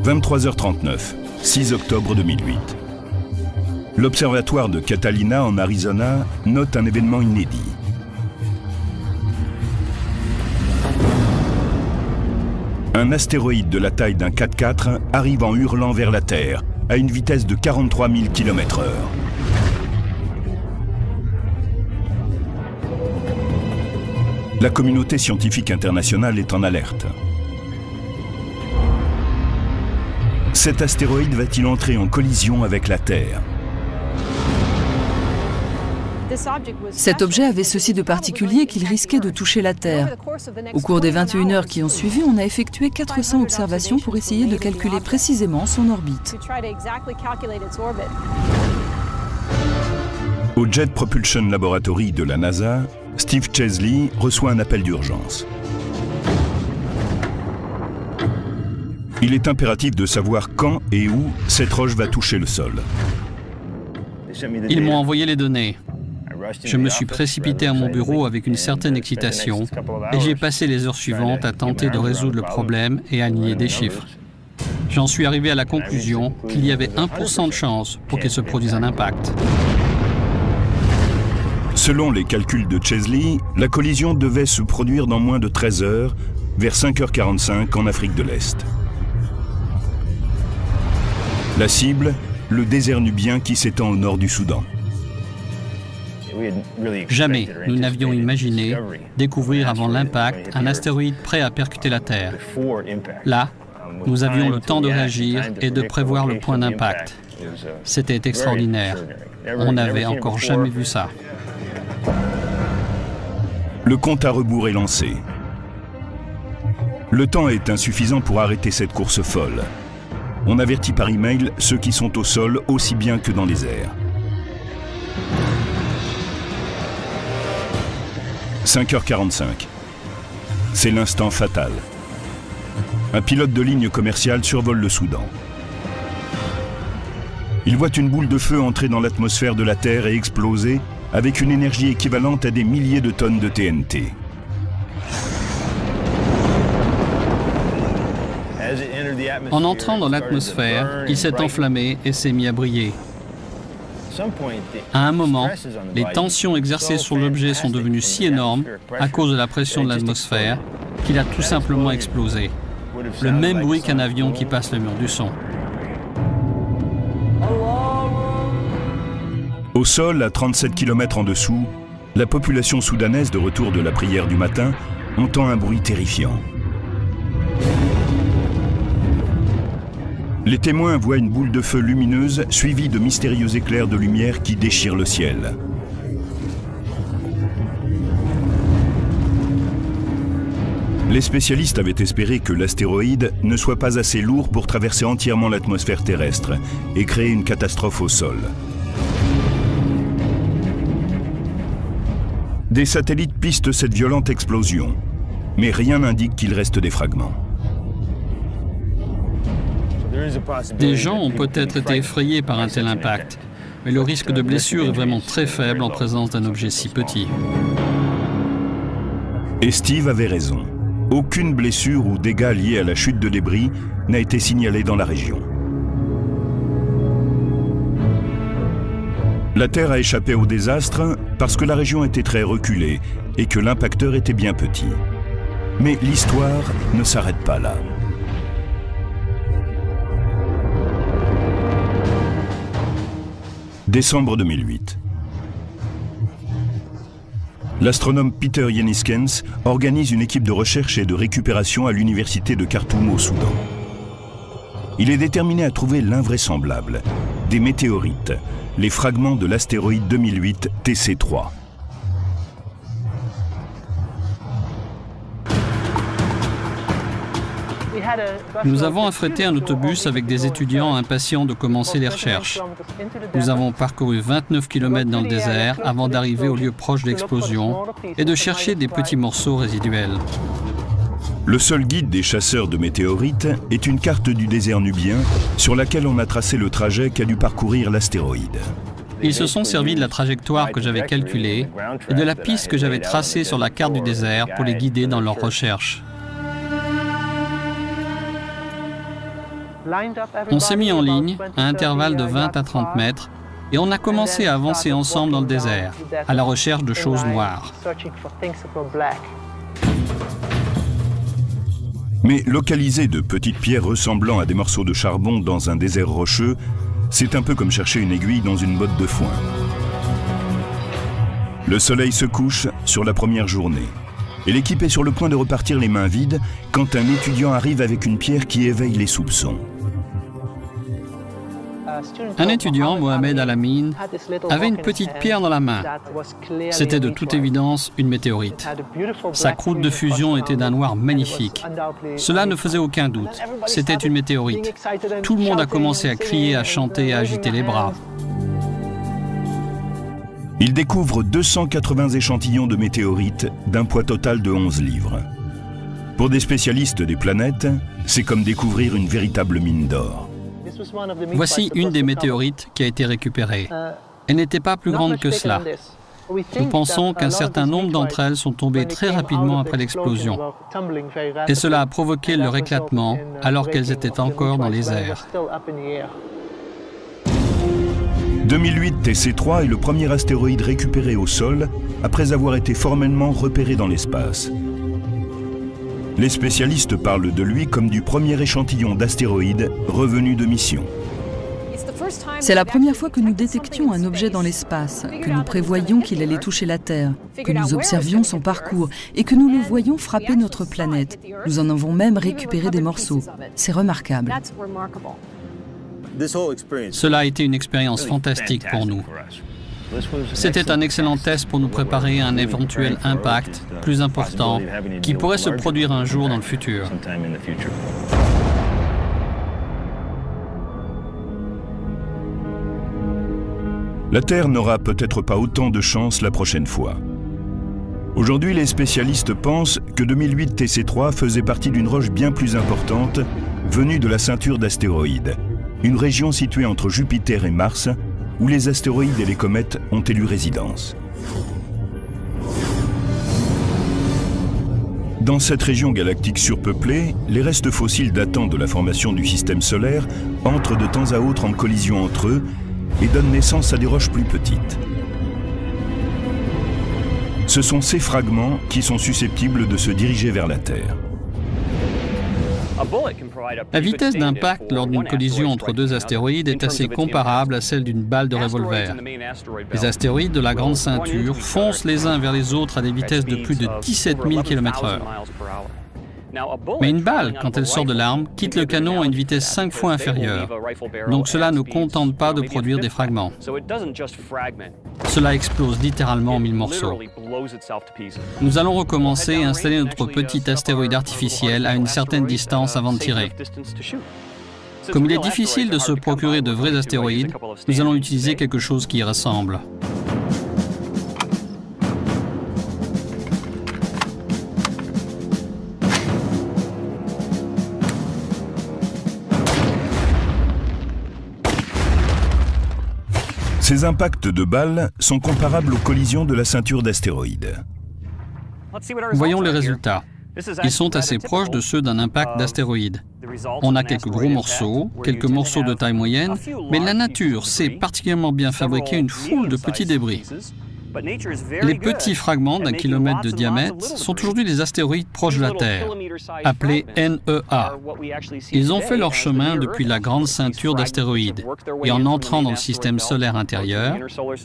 23h39, 6 octobre 2008. L'observatoire de Catalina en Arizona note un événement inédit. Un astéroïde de la taille d'un 4x4 arrive en hurlant vers la Terre à une vitesse de 43 000 km/h. La communauté scientifique internationale est en alerte. Cet astéroïde va-t-il entrer en collision avec la Terre? Cet objet avait ceci de particulier qu'il risquait de toucher la Terre. Au cours des 21 heures qui ont suivi, on a effectué 400 observations pour essayer de calculer précisément son orbite. Au Jet Propulsion Laboratory de la NASA, Steve Chesley reçoit un appel d'urgence. Il est impératif de savoir quand et où cette roche va toucher le sol. Ils m'ont envoyé les données. Je me suis précipité à mon bureau avec une certaine excitation et j'ai passé les heures suivantes à tenter de résoudre le problème et à aligner des chiffres. J'en suis arrivé à la conclusion qu'il y avait 1% de chance pour qu'il se produise un impact. Selon les calculs de Chesley, la collision devait se produire dans moins de 13 heures, vers 5h45 en Afrique de l'Est. La cible, le désert nubien qui s'étend au nord du Soudan. Jamais nous n'avions imaginé découvrir avant l'impact un astéroïde prêt à percuter la Terre. Là, nous avions le temps de réagir et de prévoir le point d'impact. C'était extraordinaire. On n'avait encore jamais vu ça. Le compte à rebours est lancé. Le temps est insuffisant pour arrêter cette course folle. On avertit par email ceux qui sont au sol aussi bien que dans les airs. 5h45. C'est l'instant fatal. Un pilote de ligne commerciale survole le Soudan. Il voit une boule de feu entrer dans l'atmosphère de la Terre et exploser avec une énergie équivalente à des milliers de tonnes de TNT. En entrant dans l'atmosphère, il s'est enflammé et s'est mis à briller. À un moment, les tensions exercées sur l'objet sont devenues si énormes à cause de la pression de l'atmosphère qu'il a tout simplement explosé. Le même bruit qu'un avion qui passe le mur du son. Au sol, à 37 km en dessous, la population soudanaise de retour de la prière du matin entend un bruit terrifiant. Les témoins voient une boule de feu lumineuse suivie de mystérieux éclairs de lumière qui déchirent le ciel. Les spécialistes avaient espéré que l'astéroïde ne soit pas assez lourd pour traverser entièrement l'atmosphère terrestre et créer une catastrophe au sol. Des satellites pistent cette violente explosion, mais rien n'indique qu'il reste des fragments. Des gens ont peut-être été effrayés par un tel impact, mais le risque de blessure est vraiment très faible en présence d'un objet si petit. Et Steve avait raison. Aucune blessure ou dégâts liés à la chute de débris n'a été signalée dans la région. La Terre a échappé au désastre parce que la région était très reculée et que l'impacteur était bien petit. Mais l'histoire ne s'arrête pas là. Décembre 2008. L'astronome Peter Yenniskens organise une équipe de recherche et de récupération à l'université de Khartoum au Soudan. Il est déterminé à trouver l'invraisemblable, des météorites, les fragments de l'astéroïde 2008 TC3. Nous avons affrété un autobus avec des étudiants impatients de commencer les recherches. Nous avons parcouru 29 km dans le désert avant d'arriver au lieu proche de l'explosion et de chercher des petits morceaux résiduels. Le seul guide des chasseurs de météorites est une carte du désert nubien sur laquelle on a tracé le trajet qu'a dû parcourir l'astéroïde. Ils se sont servis de la trajectoire que j'avais calculée et de la piste que j'avais tracée sur la carte du désert pour les guider dans leurs recherches. On s'est mis en ligne à intervalles de 20 à 30 mètres et on a commencé à avancer ensemble dans le désert, à la recherche de choses noires. Mais localiser de petites pierres ressemblant à des morceaux de charbon dans un désert rocheux, c'est un peu comme chercher une aiguille dans une botte de foin. Le soleil se couche sur la première journée et l'équipe est sur le point de repartir les mains vides quand un étudiant arrive avec une pierre qui éveille les soupçons. Un étudiant, Mohamed Al-Amin, avait une petite pierre dans la main. C'était de toute évidence une météorite. Sa croûte de fusion était d'un noir magnifique. Cela ne faisait aucun doute. C'était une météorite. Tout le monde a commencé à crier, à chanter et à agiter les bras. Il découvre 280 échantillons de météorites d'un poids total de 11 livres. Pour des spécialistes des planètes, c'est comme découvrir une véritable mine d'or. Voici une des météorites qui a été récupérée. Elle n'était pas plus grande que cela. Nous pensons qu'un certain nombre d'entre elles sont tombées très rapidement après l'explosion. Et cela a provoqué leur éclatement alors qu'elles étaient encore dans les airs. 2008 TC3 est le premier astéroïde récupéré au sol après avoir été formellement repéré dans l'espace. Les spécialistes parlent de lui comme du premier échantillon d'astéroïdes revenu de mission. C'est la première fois que nous détections un objet dans l'espace, que nous prévoyions qu'il allait toucher la Terre, que nous observions son parcours et que nous le voyions frapper notre planète. Nous en avons même récupéré des morceaux. C'est remarquable. Cela a été une expérience fantastique pour nous. C'était un excellent test pour nous préparer à un éventuel impact plus important qui pourrait se produire un jour dans le futur. La Terre n'aura peut-être pas autant de chance la prochaine fois. Aujourd'hui, les spécialistes pensent que 2008 TC3 faisait partie d'une roche bien plus importante venue de la ceinture d'astéroïdes, une région située entre Jupiter et Mars, où les astéroïdes et les comètes ont élu résidence. Dans cette région galactique surpeuplée, les restes fossiles datant de la formation du système solaire entrent de temps à autre en collision entre eux et donnent naissance à des roches plus petites. Ce sont ces fragments qui sont susceptibles de se diriger vers la Terre. La vitesse d'impact lors d'une collision entre deux astéroïdes est assez comparable à celle d'une balle de revolver. Les astéroïdes de la grande ceinture foncent les uns vers les autres à des vitesses de plus de 17 000 km/h. Mais une balle, quand elle sort de l'arme, quitte le canon à une vitesse 5 fois inférieure. Donc cela ne contente pas de produire des fragments. Cela explose littéralement en 1000 morceaux. Nous allons recommencer et installer notre petit astéroïde artificiel à une certaine distance avant de tirer. Comme il est difficile de se procurer de vrais astéroïdes, nous allons utiliser quelque chose qui y ressemble. Ces impacts de balles sont comparables aux collisions de la ceinture d'astéroïdes. Voyons les résultats. Ils sont assez proches de ceux d'un impact d'astéroïde. On a quelques gros morceaux, quelques morceaux de taille moyenne, mais la nature sait particulièrement bien fabriquer une foule de petits débris. Les petits fragments d'1 kilomètre de diamètre sont aujourd'hui des astéroïdes proches de la Terre, appelés NEA. Ils ont fait leur chemin depuis la grande ceinture d'astéroïdes, et en entrant dans le système solaire intérieur,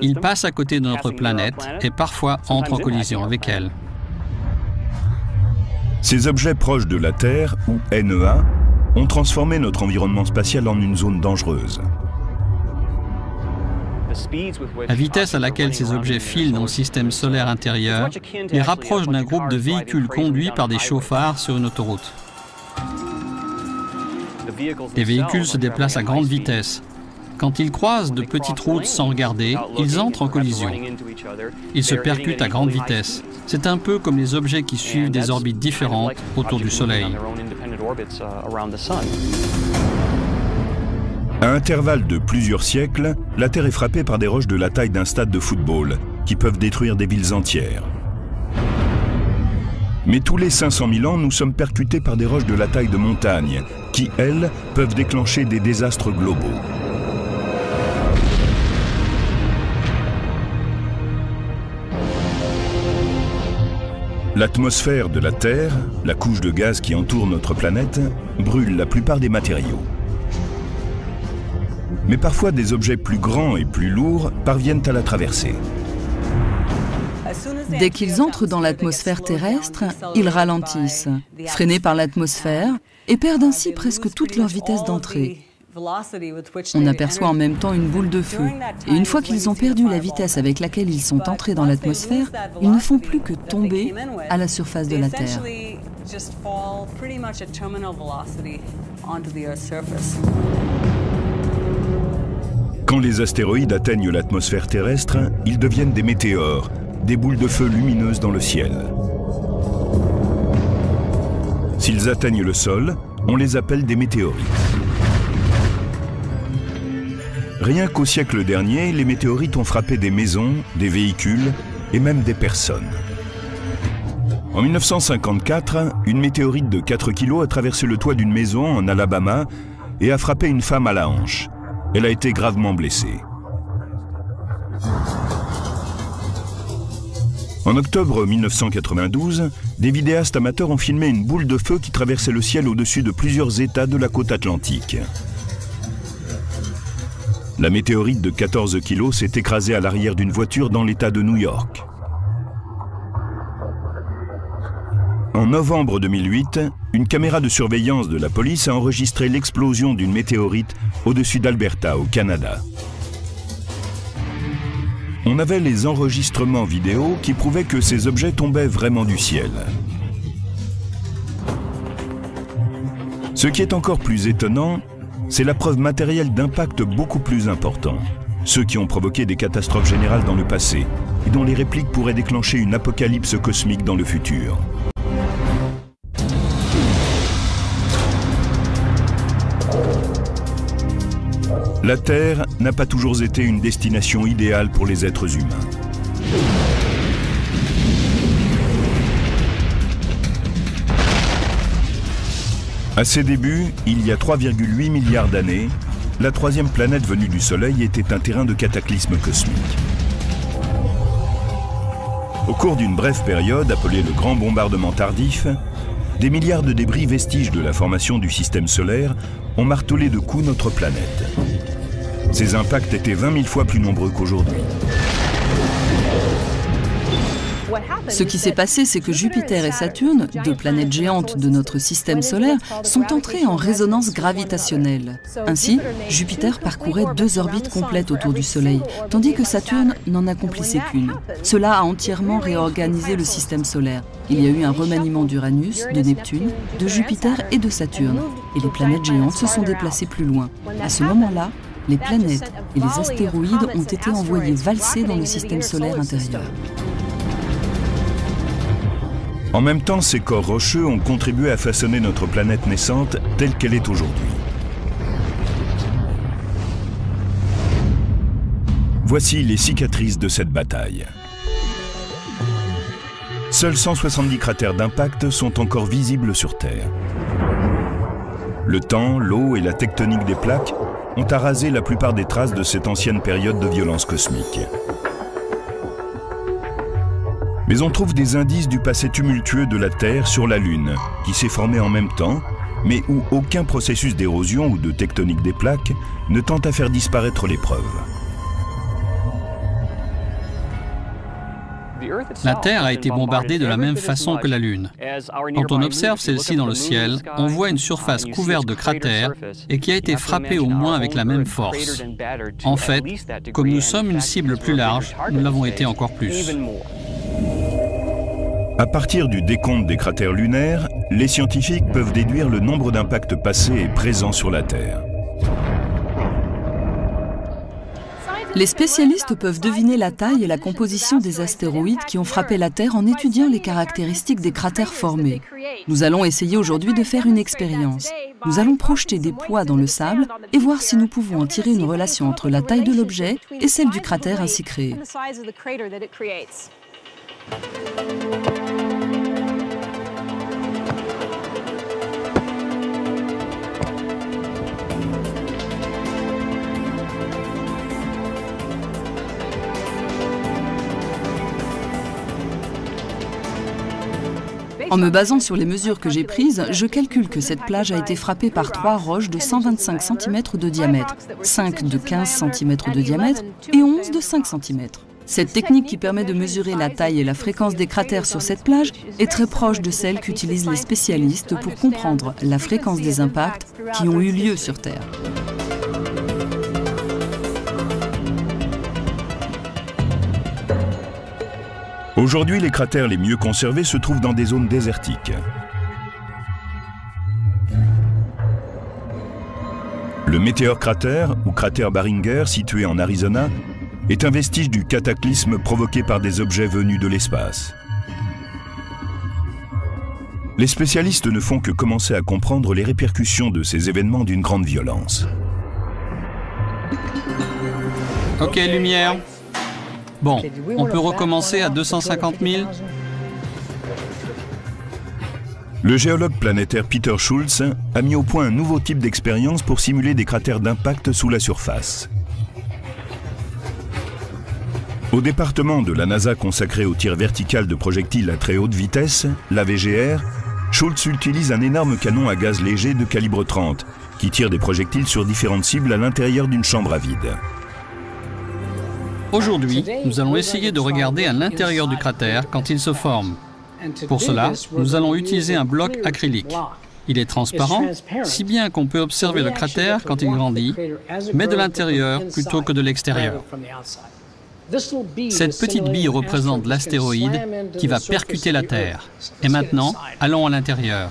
ils passent à côté de notre planète et parfois entrent en collision avec elle. Ces objets proches de la Terre, ou NEA, ont transformé notre environnement spatial en une zone dangereuse. La vitesse à laquelle ces objets filent dans le système solaire intérieur les rapproche d'un groupe de véhicules conduits par des chauffards sur une autoroute. Les véhicules se déplacent à grande vitesse. Quand ils croisent de petites routes sans regarder, ils entrent en collision. Ils se percutent à grande vitesse. C'est un peu comme les objets qui suivent des orbites différentes autour du Soleil. À intervalles de plusieurs siècles, la Terre est frappée par des roches de la taille d'un stade de football, qui peuvent détruire des villes entières. Mais tous les 500 000 ans, nous sommes percutés par des roches de la taille de montagne, qui, elles, peuvent déclencher des désastres globaux. L'atmosphère de la Terre, la couche de gaz qui entoure notre planète, brûle la plupart des matériaux. Mais parfois, des objets plus grands et plus lourds parviennent à la traverser. Dès qu'ils entrent dans l'atmosphère terrestre, ils ralentissent, freinés par l'atmosphère, et perdent ainsi presque toute leur vitesse d'entrée. On aperçoit en même temps une boule de feu, et une fois qu'ils ont perdu la vitesse avec laquelle ils sont entrés dans l'atmosphère, ils ne font plus que tomber à la surface de la Terre. Quand les astéroïdes atteignent l'atmosphère terrestre, ils deviennent des météores, des boules de feu lumineuses dans le ciel. S'ils atteignent le sol, on les appelle des météorites. Rien qu'au siècle dernier, les météorites ont frappé des maisons, des véhicules et même des personnes. En 1954, une météorite de 4 kg a traversé le toit d'une maison en Alabama et a frappé une femme à la hanche. Elle a été gravement blessée. En octobre 1992, des vidéastes amateurs ont filmé une boule de feu qui traversait le ciel au-dessus de plusieurs États de la côte atlantique. La météorite de 14 kg s'est écrasée à l'arrière d'une voiture dans l'État de New York. En novembre 2008, une caméra de surveillance de la police a enregistré l'explosion d'une météorite au-dessus d'Alberta, au Canada. On avait les enregistrements vidéo qui prouvaient que ces objets tombaient vraiment du ciel. Ce qui est encore plus étonnant, c'est la preuve matérielle d'impact beaucoup plus important. Ceux qui ont provoqué des catastrophes générales dans le passé et dont les répliques pourraient déclencher une apocalypse cosmique dans le futur. La Terre n'a pas toujours été une destination idéale pour les êtres humains. À ses débuts, il y a 3,8 milliards d'années, la troisième planète venue du Soleil était un terrain de cataclysme cosmique. Au cours d'une brève période appelée le Grand Bombardement Tardif, des milliards de débris vestiges de la formation du système solaire ont martelé de coups notre planète. Ces impacts étaient 20 000 fois plus nombreux qu'aujourd'hui. Ce qui s'est passé, c'est que Jupiter et Saturne, deux planètes géantes de notre système solaire, sont entrées en résonance gravitationnelle. Ainsi, Jupiter parcourait 2 orbites complètes autour du Soleil, tandis que Saturne n'en accomplissait qu'une. Cela a entièrement réorganisé le système solaire. Il y a eu un remaniement d'Uranus, de Neptune, de Jupiter et de Saturne, et les planètes géantes se sont déplacées plus loin. À ce moment-là, les planètes et les astéroïdes ont été envoyés valser dans le système solaire intérieur. En même temps, ces corps rocheux ont contribué à façonner notre planète naissante telle qu'elle est aujourd'hui. Voici les cicatrices de cette bataille. Seuls 170 cratères d'impact sont encore visibles sur Terre. Le temps, l'eau et la tectonique des plaques ont arasé la plupart des traces de cette ancienne période de violence cosmique. Mais on trouve des indices du passé tumultueux de la Terre sur la Lune, qui s'est formée en même temps, mais où aucun processus d'érosion ou de tectonique des plaques ne tente à faire disparaître les preuves. La Terre a été bombardée de la même façon que la Lune. Quand on observe celle-ci dans le ciel, on voit une surface couverte de cratères et qui a été frappée au moins avec la même force. En fait, comme nous sommes une cible plus large, nous l'avons été encore plus. À partir du décompte des cratères lunaires, les scientifiques peuvent déduire le nombre d'impacts passés et présents sur la Terre. Les spécialistes peuvent deviner la taille et la composition des astéroïdes qui ont frappé la Terre en étudiant les caractéristiques des cratères formés. Nous allons essayer aujourd'hui de faire une expérience. Nous allons projeter des poids dans le sable et voir si nous pouvons en tirer une relation entre la taille de l'objet et celle du cratère ainsi créé. En me basant sur les mesures que j'ai prises, je calcule que cette plage a été frappée par 3 roches de 125 cm de diamètre, 5 de 15 cm de diamètre et 11 de 5 cm. Cette technique qui permet de mesurer la taille et la fréquence des cratères sur cette plage est très proche de celle qu'utilisent les spécialistes pour comprendre la fréquence des impacts qui ont eu lieu sur Terre. Aujourd'hui, les cratères les mieux conservés se trouvent dans des zones désertiques. Le Meteor Crater, ou cratère Barringer, situé en Arizona, est un vestige du cataclysme provoqué par des objets venus de l'espace. Les spécialistes ne font que commencer à comprendre les répercussions de ces événements d'une grande violence. Ok, lumière. Bon, on peut recommencer à 250 000. Le géologue planétaire Peter Schultz a mis au point un nouveau type d'expérience pour simuler des cratères d'impact sous la surface. Au département de la NASA consacré au tir vertical de projectiles à très haute vitesse, la VGR, Schultz utilise un énorme canon à gaz léger de calibre 30 qui tire des projectiles sur différentes cibles à l'intérieur d'une chambre à vide. Aujourd'hui, nous allons essayer de regarder à l'intérieur du cratère quand il se forme. Pour cela, nous allons utiliser un bloc acrylique. Il est transparent, si bien qu'on peut observer le cratère quand il grandit, mais de l'intérieur plutôt que de l'extérieur. Cette petite bille représente l'astéroïde qui va percuter la Terre. Et maintenant, allons à l'intérieur.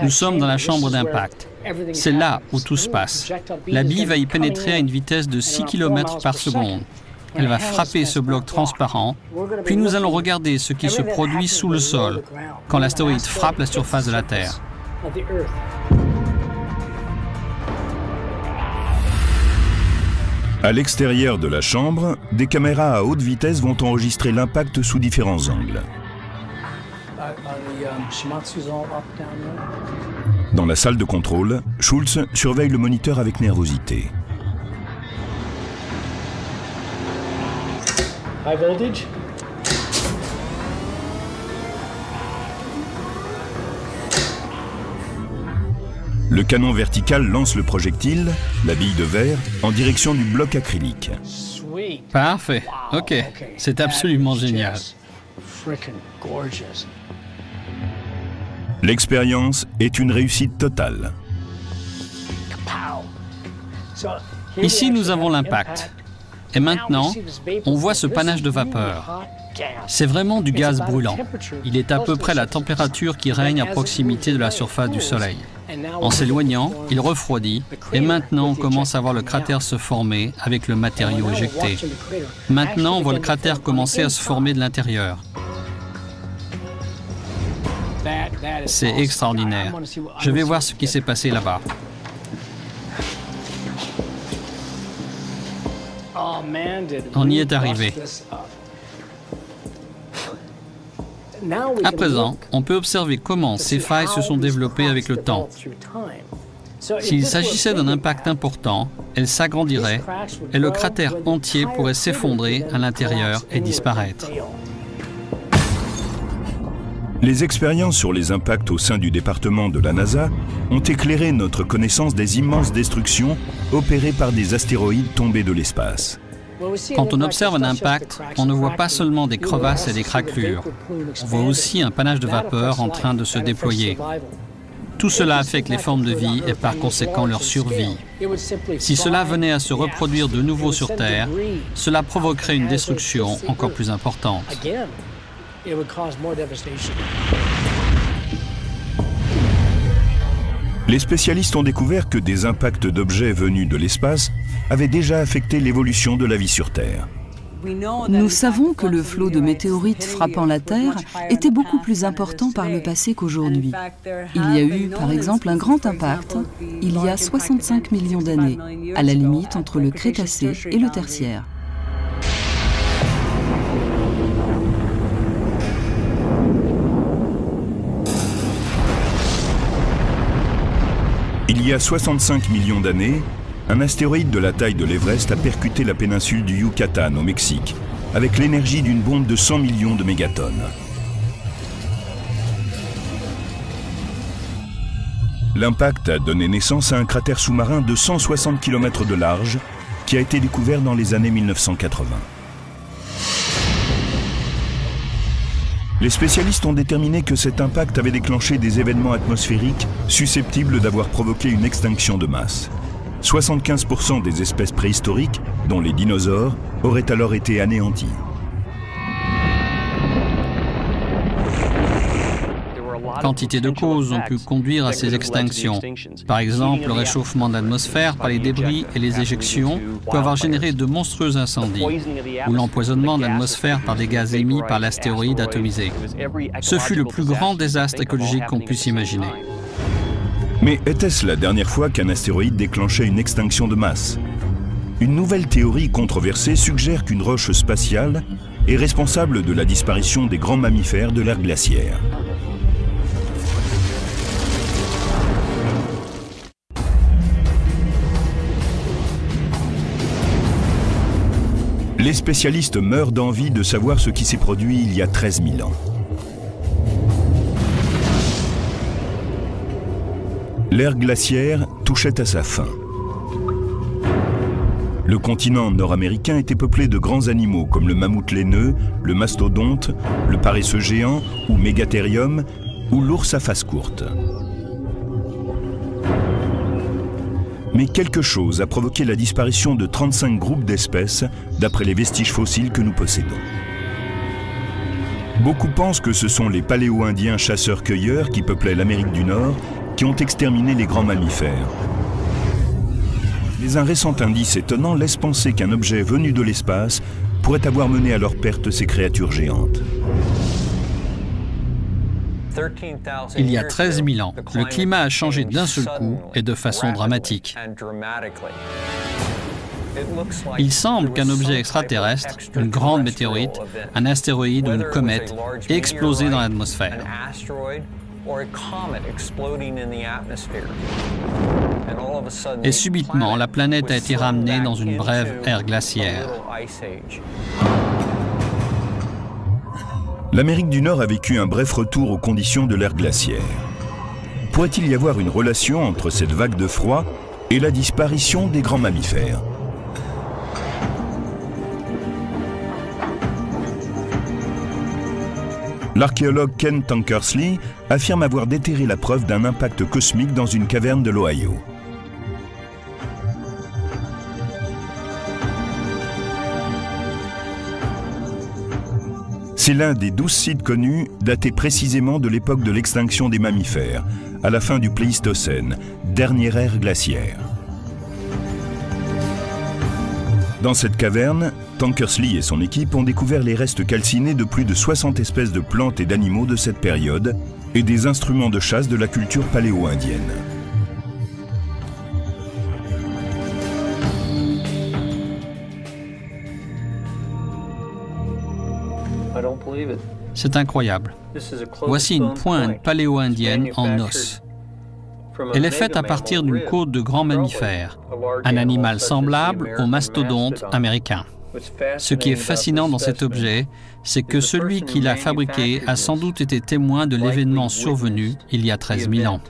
Nous sommes dans la chambre d'impact. C'est là où tout se passe. La bille va y pénétrer à une vitesse de 6 km par seconde. Elle va frapper ce bloc transparent, puis nous allons regarder ce qui se produit sous le sol quand l'astéroïde frappe la surface de la Terre. À l'extérieur de la chambre, des caméras à haute vitesse vont enregistrer l'impact sous différents angles. Dans la salle de contrôle, Schultz surveille le moniteur avec nervosité. High voltage. Le canon vertical lance le projectile, la bille de verre, en direction du bloc acrylique. Parfait. Ok. C'est absolument génial. L'expérience est une réussite totale. Ici, nous avons l'impact. Et maintenant, on voit ce panache de vapeur. C'est vraiment du gaz brûlant. Il est à peu près la température qui règne à proximité de la surface du Soleil. En s'éloignant, il refroidit et maintenant on commence à voir le cratère se former avec le matériau éjecté. Maintenant, on voit le cratère commencer à se former de l'intérieur. C'est extraordinaire. Je vais voir ce qui s'est passé là-bas. On y est arrivé. À présent, on peut observer comment ces failles se sont développées avec le temps. S'il s'agissait d'un impact important, elles s'agrandiraient et le cratère entier pourrait s'effondrer à l'intérieur et disparaître. Les expériences sur les impacts au sein du département de la NASA ont éclairé notre connaissance des immenses destructions opérées par des astéroïdes tombés de l'espace. Quand on observe un impact, on ne voit pas seulement des crevasses et des craquelures. On voit aussi un panache de vapeur en train de se déployer. Tout cela affecte les formes de vie et par conséquent leur survie. Si cela venait à se reproduire de nouveau sur Terre, cela provoquerait une destruction encore plus importante. Les spécialistes ont découvert que des impacts d'objets venus de l'espace avaient déjà affecté l'évolution de la vie sur Terre. Nous savons que le flot de météorites frappant la Terre était beaucoup plus important par le passé qu'aujourd'hui. Il y a eu, par exemple, un grand impact il y a 65 millions d'années, à la limite entre le Crétacé et le Tertiaire. Il y a 65 millions d'années, un astéroïde de la taille de l'Everest a percuté la péninsule du Yucatan au Mexique avec l'énergie d'une bombe de 100 millions de mégatonnes. L'impact a donné naissance à un cratère sous-marin de 160 km de large qui a été découvert dans les années 1980. Les spécialistes ont déterminé que cet impact avait déclenché des événements atmosphériques susceptibles d'avoir provoqué une extinction de masse. 75% des espèces préhistoriques, dont les dinosaures, auraient alors été anéanties. Quantité de causes ont pu conduire à ces extinctions. Par exemple, le réchauffement de l'atmosphère par les débris et les éjections peut avoir généré de monstrueux incendies, ou l'empoisonnement de l'atmosphère par des gaz émis par l'astéroïde atomisé. Ce fut le plus grand désastre écologique qu'on puisse imaginer. Mais était-ce la dernière fois qu'un astéroïde déclenchait une extinction de masse? Une nouvelle théorie controversée suggère qu'une roche spatiale est responsable de la disparition des grands mammifères de l'ère glaciaire. Les spécialistes meurent d'envie de savoir ce qui s'est produit il y a 13 000 ans. L'ère glaciaire touchait à sa fin. Le continent nord-américain était peuplé de grands animaux comme le mammouth laineux, le mastodonte, le paresseux géant ou Megatherium ou l'ours à face courte. Mais quelque chose a provoqué la disparition de 35 groupes d'espèces, d'après les vestiges fossiles que nous possédons. Beaucoup pensent que ce sont les paléo-indiens chasseurs-cueilleurs qui peuplaient l'Amérique du Nord qui ont exterminé les grands mammifères. Mais un récent indice étonnant laisse penser qu'un objet venu de l'espace pourrait avoir mené à leur perte ces créatures géantes. Il y a 13 000 ans, le climat a changé d'un seul coup et de façon dramatique. Il semble qu'un objet extraterrestre, une grande météorite, un astéroïde ou une comète, ait explosé dans l'atmosphère. Et subitement, la planète a été ramenée dans une brève ère glaciaire. L'Amérique du Nord a vécu un bref retour aux conditions de l'ère glaciaire. Pourrait-il y avoir une relation entre cette vague de froid et la disparition des grands mammifères? L'archéologue Ken Tankersley affirme avoir déterré la preuve d'un impact cosmique dans une caverne de l'Ohio. C'est l'un des 12 sites connus datés précisément de l'époque de l'extinction des mammifères, à la fin du Pléistocène, dernière ère glaciaire. Dans cette caverne, Tankersley et son équipe ont découvert les restes calcinés de plus de 60 espèces de plantes et d'animaux de cette période et des instruments de chasse de la culture paléo-indienne. C'est incroyable. Voici une pointe paléo-indienne en os. Elle est faite à partir d'une côte de grands mammifères, un animal semblable au mastodonte américain. Ce qui est fascinant dans cet objet, c'est que celui qui l'a fabriqué a sans doute été témoin de l'événement survenu il y a 13 000 ans.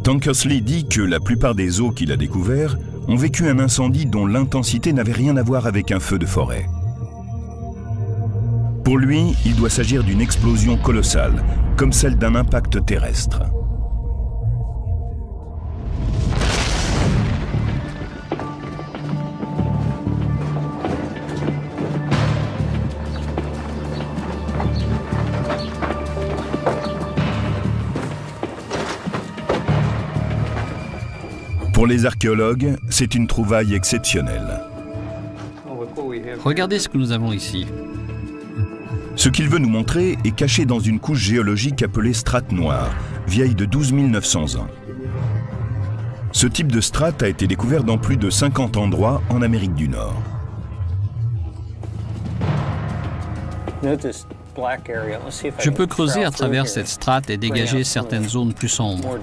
Tankersley dit que la plupart des os qu'il a découverts ont vécu un incendie dont l'intensité n'avait rien à voir avec un feu de forêt. Pour lui, il doit s'agir d'une explosion colossale, comme celle d'un impact terrestre. Pour les archéologues, c'est une trouvaille exceptionnelle. Regardez ce que nous avons ici. Ce qu'il veut nous montrer est caché dans une couche géologique appelée strate noire, vieille de 12 900 ans. Ce type de strate a été découvert dans plus de 50 endroits en Amérique du Nord. Je peux creuser à travers cette strate et dégager certaines zones plus sombres.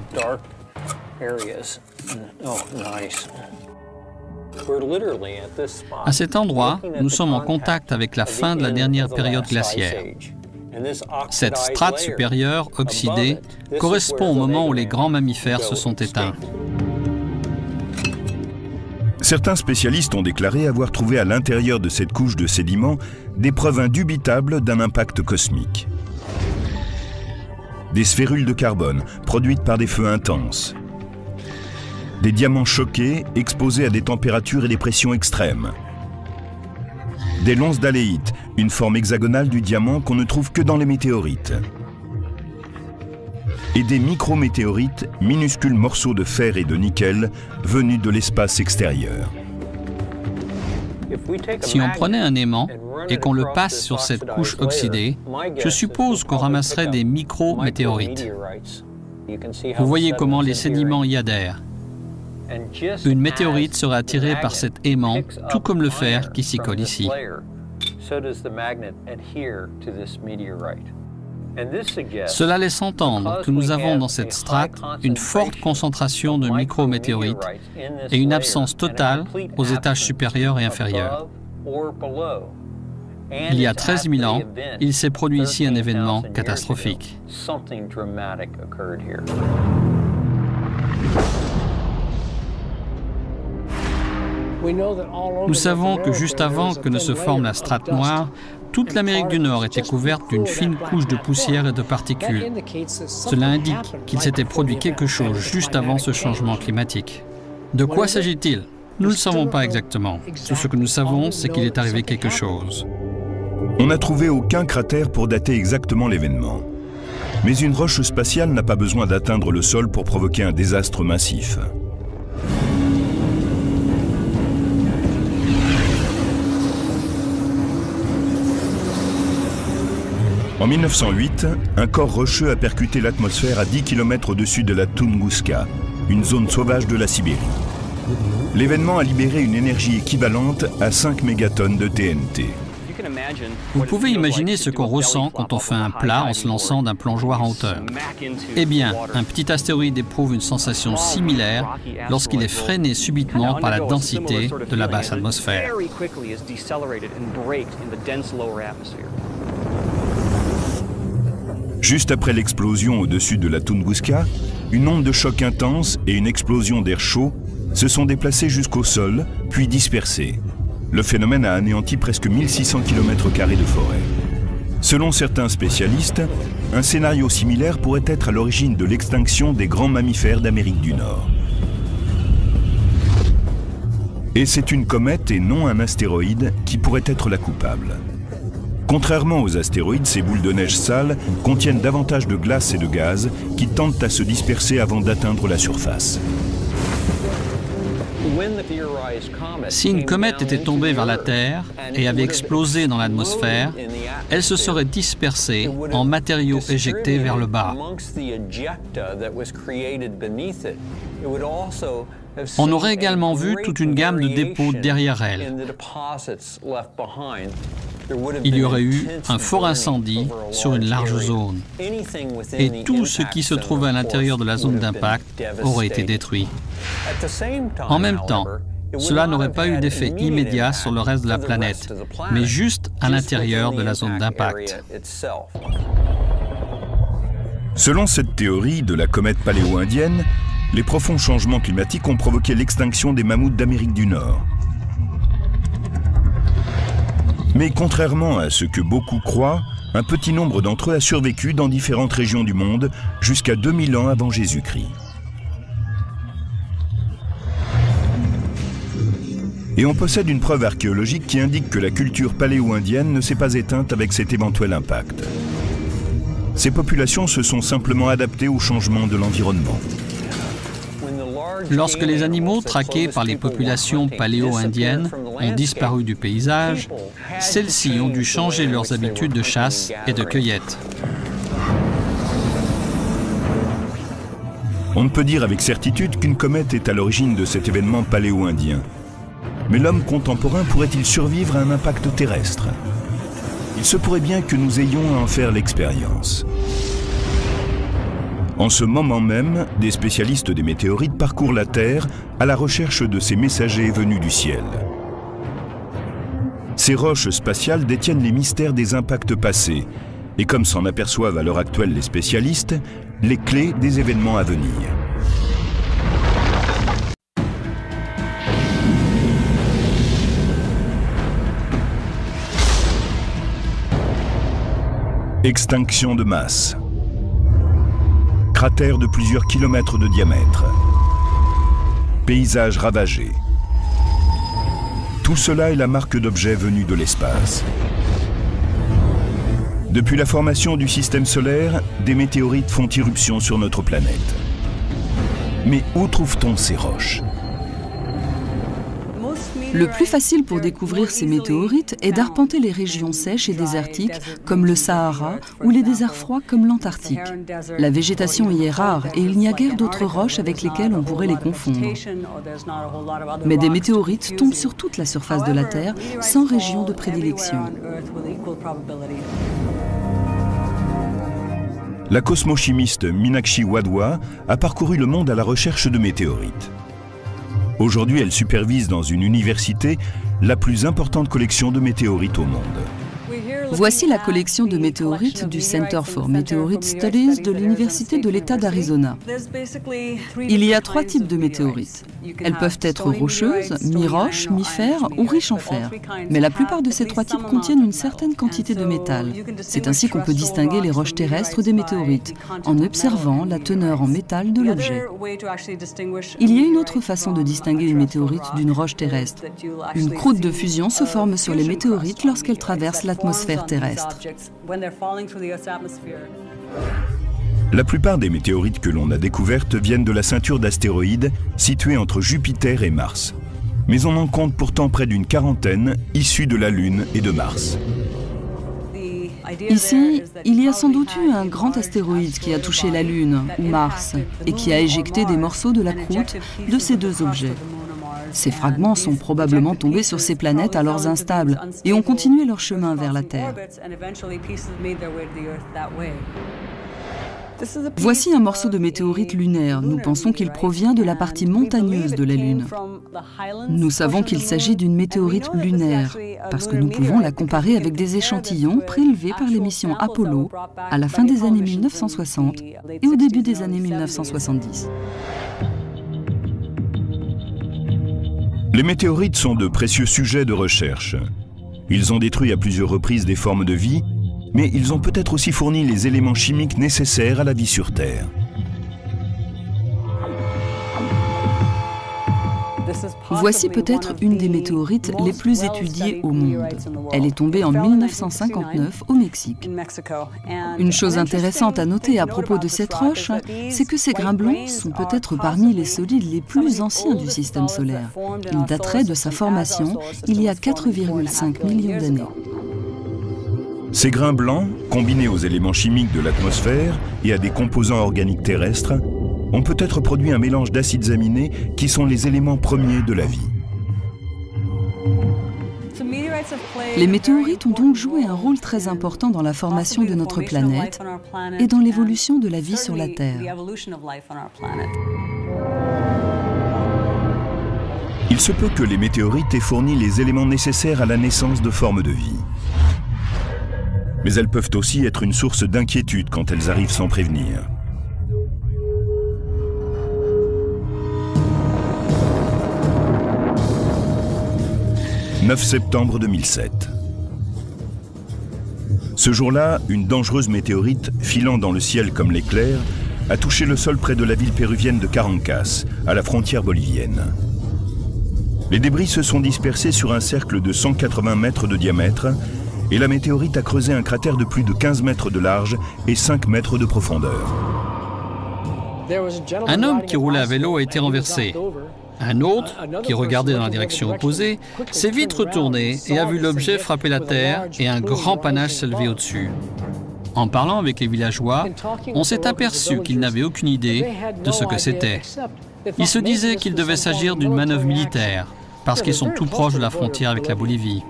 À cet endroit, nous sommes en contact avec la fin de la dernière période glaciaire. Cette strate supérieure, oxydée, correspond au moment où les grands mammifères se sont éteints. Certains spécialistes ont déclaré avoir trouvé à l'intérieur de cette couche de sédiments des preuves indubitables d'un impact cosmique. Des sphérules de carbone produites par des feux intenses. Des diamants choqués exposés à des températures et des pressions extrêmes. Des lonsdaleïtes, une forme hexagonale du diamant qu'on ne trouve que dans les météorites. Et des micrométéorites, minuscules morceaux de fer et de nickel venus de l'espace extérieur. Si on prenait un aimant et qu'on le passe sur cette couche oxydée, je suppose qu'on ramasserait des micrométéorites. Vous voyez comment les sédiments y adhèrent. Une météorite sera attirée par cet aimant, tout comme le fer qui s'y colle ici. Cela laisse entendre que nous avons dans cette strate une forte concentration de micrométéorites et une absence totale aux étages supérieurs et inférieurs. Il y a 13 000 ans, il s'est produit ici un événement catastrophique. Nous savons que juste avant que ne se forme la strate noire, toute l'Amérique du Nord était couverte d'une fine couche de poussière et de particules. Cela indique qu'il s'était produit quelque chose juste avant ce changement climatique. De quoi s'agit-il? Nous ne le savons pas exactement. Tout ce que nous savons, c'est qu'il est arrivé quelque chose. On n'a trouvé aucun cratère pour dater exactement l'événement. Mais une roche spatiale n'a pas besoin d'atteindre le sol pour provoquer un désastre massif. En 1908, un corps rocheux a percuté l'atmosphère à 10 km au-dessus de la Tunguska, une zone sauvage de la Sibérie. L'événement a libéré une énergie équivalente à 5 mégatonnes de TNT. Vous pouvez imaginer ce qu'on ressent quand on fait un plat en se lançant d'un plongeoir en hauteur. Eh bien, un petit astéroïde éprouve une sensation similaire lorsqu'il est freiné subitement par la densité de la basse atmosphère. Juste après l'explosion au-dessus de la Tunguska, une onde de choc intense et une explosion d'air chaud se sont déplacées jusqu'au sol, puis dispersées. Le phénomène a anéanti presque 1600 km² de forêt. Selon certains spécialistes, un scénario similaire pourrait être à l'origine de l'extinction des grands mammifères d'Amérique du Nord. Et c'est une comète et non un astéroïde qui pourrait être la coupable. Contrairement aux astéroïdes, ces boules de neige sales contiennent davantage de glace et de gaz qui tendent à se disperser avant d'atteindre la surface. Si une comète était tombée vers la Terre et avait explosé dans l'atmosphère, elle se serait dispersée en matériaux éjectés vers le bas. On aurait également vu toute une gamme de dépôts derrière elle. Il y aurait eu un fort incendie sur une large zone. Et tout ce qui se trouvait à l'intérieur de la zone d'impact aurait été détruit. En même temps, cela n'aurait pas eu d'effet immédiat sur le reste de la planète, mais juste à l'intérieur de la zone d'impact. Selon cette théorie de la comète paléo-indienne, les profonds changements climatiques ont provoqué l'extinction des mammouths d'Amérique du Nord. Mais contrairement à ce que beaucoup croient, un petit nombre d'entre eux a survécu dans différentes régions du monde jusqu'à 2000 ans avant Jésus-Christ. Et on possède une preuve archéologique qui indique que la culture paléo-indienne ne s'est pas éteinte avec cet éventuel impact. Ces populations se sont simplement adaptées au changement de l'environnement. Lorsque les animaux traqués par les populations paléo-indiennes ont disparu du paysage, celles-ci ont dû changer leurs habitudes de chasse et de cueillette. On ne peut dire avec certitude qu'une comète est à l'origine de cet événement paléo-indien. Mais l'homme contemporain pourrait-il survivre à un impact terrestre? Il se pourrait bien que nous ayons à en faire l'expérience. En ce moment même, des spécialistes des météorites parcourent la Terre à la recherche de ces messagers venus du ciel. Ces roches spatiales détiennent les mystères des impacts passés et, comme s'en aperçoivent à l'heure actuelle les spécialistes, les clés des événements à venir. Extinction de masse. Cratères de plusieurs kilomètres de diamètre. Paysages ravagés. Tout cela est la marque d'objets venus de l'espace. Depuis la formation du système solaire, des météorites font irruption sur notre planète. Mais où trouve-t-on ces roches ? Le plus facile pour découvrir ces météorites est d'arpenter les régions sèches et désertiques comme le Sahara ou les déserts froids comme l'Antarctique. La végétation y est rare et il n'y a guère d'autres roches avec lesquelles on pourrait les confondre. Mais des météorites tombent sur toute la surface de la Terre sans région de prédilection. La cosmochimiste Meenakshi Wadhwa a parcouru le monde à la recherche de météorites. Aujourd'hui, elle supervise dans une université la plus importante collection de météorites au monde. Voici la collection de météorites du Center for Meteorite Studies de l'Université de l'État d'Arizona. Il y a 3 types de météorites. Elles peuvent être rocheuses, mi-roches, mi-fer ou riches en fer. Mais la plupart de ces 3 types contiennent une certaine quantité de métal. C'est ainsi qu'on peut distinguer les roches terrestres des météorites, en observant la teneur en métal de l'objet. Il y a une autre façon de distinguer une météorite d'une roche terrestre. Une croûte de fusion se forme sur les météorites lorsqu'elles traversent l'atmosphère terrestre. La plupart des météorites que l'on a découvertes viennent de la ceinture d'astéroïdes située entre Jupiter et Mars. Mais on en compte pourtant près d'une quarantaine issues de la Lune et de Mars. Ici, il y a sans doute eu un grand astéroïde qui a touché la Lune ou Mars et qui a éjecté des morceaux de la croûte de ces 2 objets. Ces fragments sont probablement tombés sur ces planètes alors instables et ont continué leur chemin vers la Terre. Voici un morceau de météorite lunaire. Nous pensons qu'il provient de la partie montagneuse de la Lune. Nous savons qu'il s'agit d'une météorite lunaire parce que nous pouvons la comparer avec des échantillons prélevés par les missions Apollo à la fin des années 1960 et au début des années 1970. Les météorites sont de précieux sujets de recherche. Ils ont détruit à plusieurs reprises des formes de vie, mais ils ont peut-être aussi fourni les éléments chimiques nécessaires à la vie sur Terre. Voici peut-être une des météorites les plus étudiées au monde. Elle est tombée en 1959 au Mexique. Une chose intéressante à noter à propos de cette roche, c'est que ces grains blancs sont peut-être parmi les solides les plus anciens du système solaire. Ils dateraient de sa formation il y a 4,5 millions d'années. Ces grains blancs, combinés aux éléments chimiques de l'atmosphère et à des composants organiques terrestres, ont peut-être produit un mélange d'acides aminés qui sont les éléments premiers de la vie. Les météorites ont donc joué un rôle très important dans la formation de notre planète et dans l'évolution de la vie sur la Terre. Il se peut que les météorites aient fourni les éléments nécessaires à la naissance de formes de vie. Mais elles peuvent aussi être une source d'inquiétude quand elles arrivent sans prévenir. « 9 septembre 2007. Ce jour-là, une dangereuse météorite, filant dans le ciel comme l'éclair, a touché le sol près de la ville péruvienne de Carancas, à la frontière bolivienne. Les débris se sont dispersés sur un cercle de 180 mètres de diamètre et la météorite a creusé un cratère de plus de 15 mètres de large et 5 mètres de profondeur. Un homme qui roulait à vélo a été renversé. Un autre, qui regardait dans la direction opposée, s'est vite retourné et a vu l'objet frapper la terre et un grand panache s'élever au-dessus. En parlant avec les villageois, on s'est aperçu qu'ils n'avaient aucune idée de ce que c'était. Ils se disaient qu'il devait s'agir d'une manœuvre militaire, parce qu'ils sont tout proches de la frontière avec la Bolivie.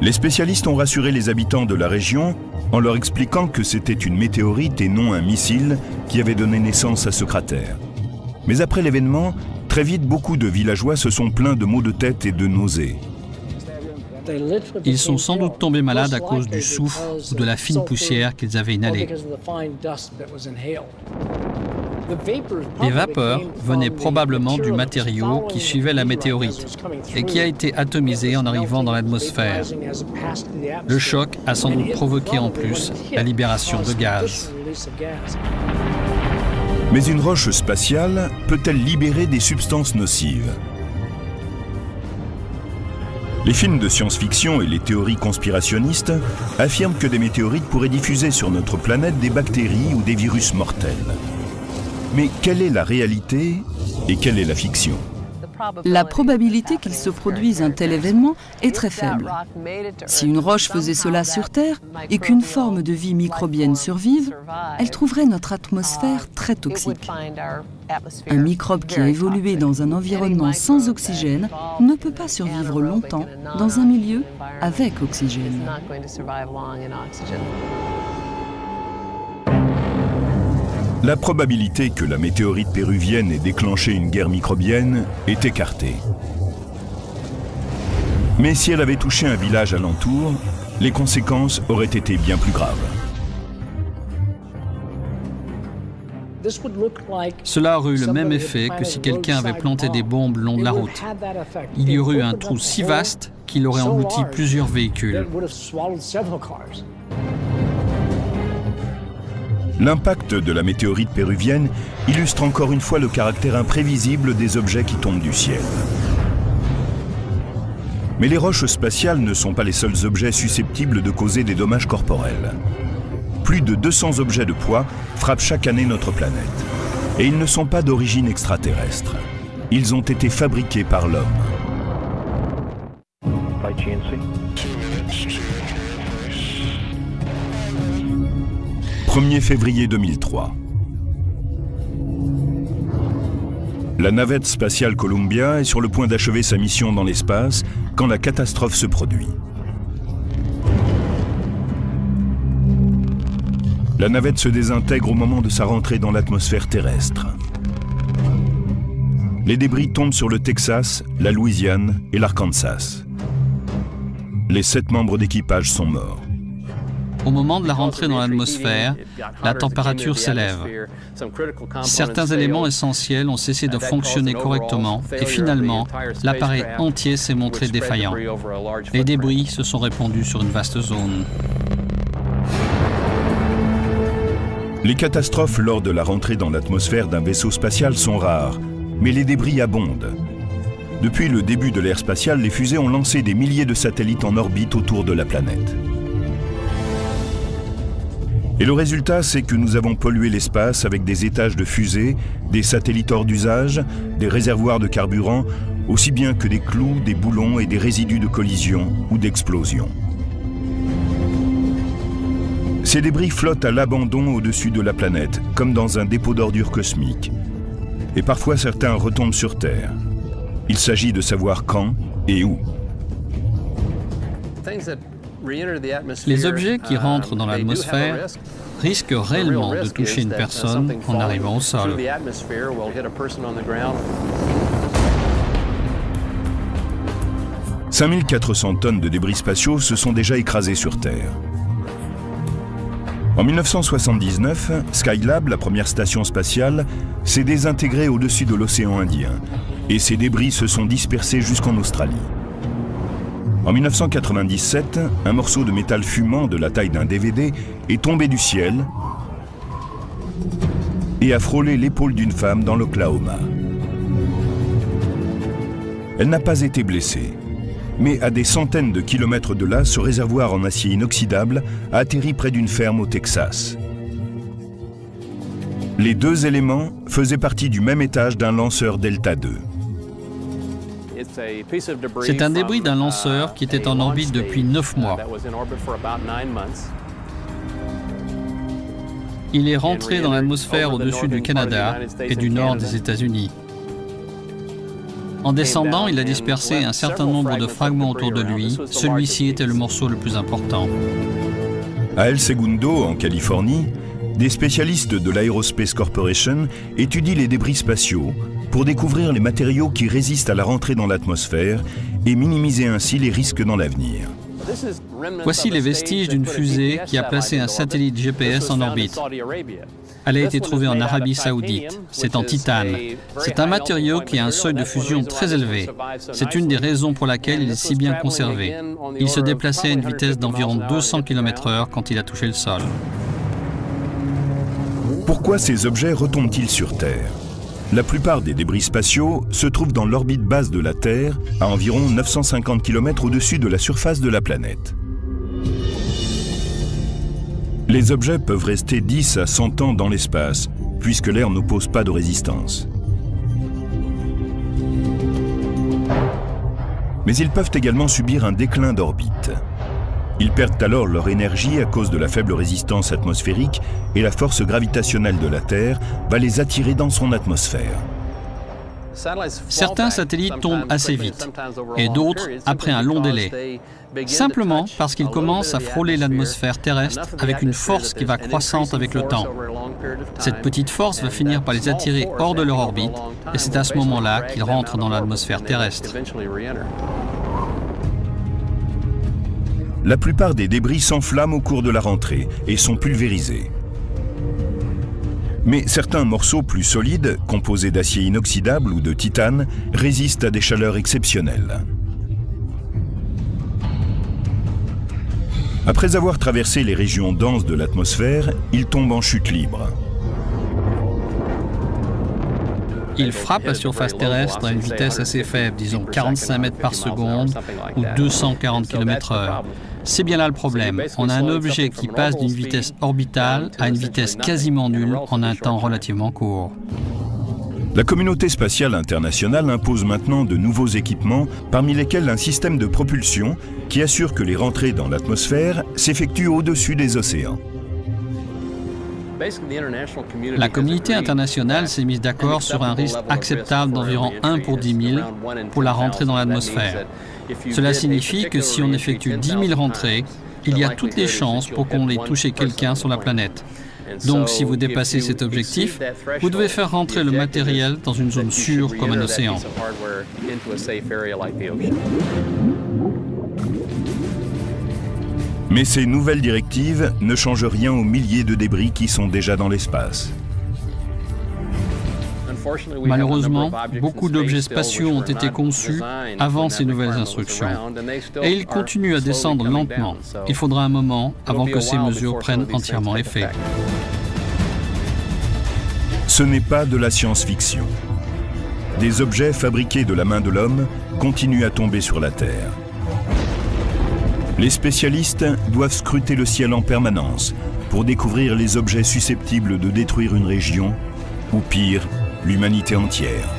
Les spécialistes ont rassuré les habitants de la région en leur expliquant que c'était une météorite et non un missile qui avait donné naissance à ce cratère. Mais après l'événement, très vite, beaucoup de villageois se sont plaints de maux de tête et de nausées. Ils sont sans doute tombés malades à cause du soufre ou de la fine poussière qu'ils avaient inhalée. Les vapeurs venaient probablement du matériau qui suivait la météorite et qui a été atomisé en arrivant dans l'atmosphère. Le choc a sans doute provoqué en plus la libération de gaz. Mais une roche spatiale peut-elle libérer des substances nocives? Les films de science-fiction et les théories conspirationnistes affirment que des météorites pourraient diffuser sur notre planète des bactéries ou des virus mortels. Mais quelle est la réalité et quelle est la fiction? La probabilité qu'il se produise un tel événement est très faible. Si une roche faisait cela sur Terre et qu'une forme de vie microbienne survive, elle trouverait notre atmosphère très toxique. Un microbe qui a évolué dans un environnement sans oxygène ne peut pas survivre longtemps dans un milieu avec oxygène. La probabilité que la météorite péruvienne ait déclenché une guerre microbienne est écartée. Mais si elle avait touché un village alentour, les conséquences auraient été bien plus graves. Cela aurait eu le même effet que si quelqu'un avait planté des bombes le long de la route. Il y aurait eu un trou si vaste qu'il aurait englouti plusieurs véhicules. L'impact de la météorite péruvienne illustre encore une fois le caractère imprévisible des objets qui tombent du ciel. Mais les roches spatiales ne sont pas les seuls objets susceptibles de causer des dommages corporels. Plus de 200 objets de poids frappent chaque année notre planète. Et ils ne sont pas d'origine extraterrestre. Ils ont été fabriqués par l'homme. 1er février 2003. La navette spatiale Columbia est sur le point d'achever sa mission dans l'espace quand la catastrophe se produit. La navette se désintègre au moment de sa rentrée dans l'atmosphère terrestre. Les débris tombent sur le Texas, la Louisiane et l'Arkansas. Les 7 membres d'équipage sont morts. Au moment de la rentrée dans l'atmosphère, la température s'élève. Certains éléments essentiels ont cessé de fonctionner correctement et finalement, l'appareil entier s'est montré défaillant. Les débris se sont répandus sur une vaste zone. Les catastrophes lors de la rentrée dans l'atmosphère d'un vaisseau spatial sont rares, mais les débris abondent. Depuis le début de l'ère spatiale, les fusées ont lancé des milliers de satellites en orbite autour de la planète. Et le résultat, c'est que nous avons pollué l'espace avec des étages de fusées, des satellites hors d'usage, des réservoirs de carburant, aussi bien que des clous, des boulons et des résidus de collision ou d'explosion. Ces débris flottent à l'abandon au-dessus de la planète, comme dans un dépôt d'ordures cosmique. Et parfois, certains retombent sur Terre. Il s'agit de savoir quand et où. Les objets qui rentrent dans l'atmosphère risquent réellement de toucher une personne en arrivant au sol. « 5400 tonnes de débris spatiaux se sont déjà écrasées sur Terre. En 1979, Skylab, la première station spatiale, s'est désintégrée au-dessus de l'océan Indien et ces débris se sont dispersés jusqu'en Australie. En 1997, un morceau de métal fumant de la taille d'un DVD est tombé du ciel et a frôlé l'épaule d'une femme dans l'Oklahoma. Elle n'a pas été blessée, mais à des centaines de kilomètres de là, ce réservoir en acier inoxydable a atterri près d'une ferme au Texas. Les 2 éléments faisaient partie du même étage d'un lanceur Delta II. C'est un débris d'un lanceur qui était en orbite depuis 9 mois. Il est rentré dans l'atmosphère au-dessus du Canada et du nord des États-Unis. En descendant, il a dispersé un certain nombre de fragments autour de lui. Celui-ci était le morceau le plus important. À El Segundo, en Californie, des spécialistes de l'Aerospace Corporation étudient les débris spatiaux pour découvrir les matériaux qui résistent à la rentrée dans l'atmosphère et minimiser ainsi les risques dans l'avenir. Voici les vestiges d'une fusée qui a placé un satellite GPS en orbite. Elle a été trouvée en Arabie Saoudite. C'est en titane. C'est un matériau qui a un seuil de fusion très élevé. C'est une des raisons pour laquelle il est si bien conservé. Il se déplaçait à une vitesse d'environ 200 km/h quand il a touché le sol. Pourquoi ces objets retombent-ils sur Terre? La plupart des débris spatiaux se trouvent dans l'orbite basse de la Terre, à environ 950 km au-dessus de la surface de la planète. Les objets peuvent rester 10 à 100 ans dans l'espace, puisque l'air n'oppose pas de résistance. Mais ils peuvent également subir un déclin d'orbite. Ils perdent alors leur énergie à cause de la faible résistance atmosphérique et la force gravitationnelle de la Terre va les attirer dans son atmosphère. Certains satellites tombent assez vite et d'autres après un long délai, simplement parce qu'ils commencent à frôler l'atmosphère terrestre avec une force qui va croissante avec le temps. Cette petite force va finir par les attirer hors de leur orbite et c'est à ce moment-là qu'ils rentrent dans l'atmosphère terrestre. La plupart des débris s'enflamment au cours de la rentrée et sont pulvérisés. Mais certains morceaux plus solides, composés d'acier inoxydable ou de titane, résistent à des chaleurs exceptionnelles. Après avoir traversé les régions denses de l'atmosphère, ils tombent en chute libre. Ils frappent la surface terrestre à une vitesse assez faible, disons 45 mètres par seconde ou 240 km/h. C'est bien là le problème. On a un objet qui passe d'une vitesse orbitale à une vitesse quasiment nulle en un temps relativement court. La communauté spatiale internationale impose maintenant de nouveaux équipements, parmi lesquels un système de propulsion qui assure que les rentrées dans l'atmosphère s'effectuent au-dessus des océans. La communauté internationale s'est mise d'accord sur un risque acceptable d'environ 1 pour 10 000 pour la rentrée dans l'atmosphère. Cela signifie que si on effectue 10 000 rentrées, il y a toutes les chances pour qu'on ait touché quelqu'un sur la planète. Donc si vous dépassez cet objectif, vous devez faire rentrer le matériel dans une zone sûre comme un océan. Mais ces nouvelles directives ne changent rien aux milliers de débris qui sont déjà dans l'espace. Malheureusement, beaucoup d'objets spatiaux ont été conçus avant ces nouvelles instructions. Et ils continuent à descendre lentement. Il faudra un moment avant que ces mesures prennent entièrement effet. Ce n'est pas de la science-fiction. Des objets fabriqués de la main de l'homme continuent à tomber sur la Terre. Les spécialistes doivent scruter le ciel en permanence pour découvrir les objets susceptibles de détruire une région, ou pire, l'humanité entière.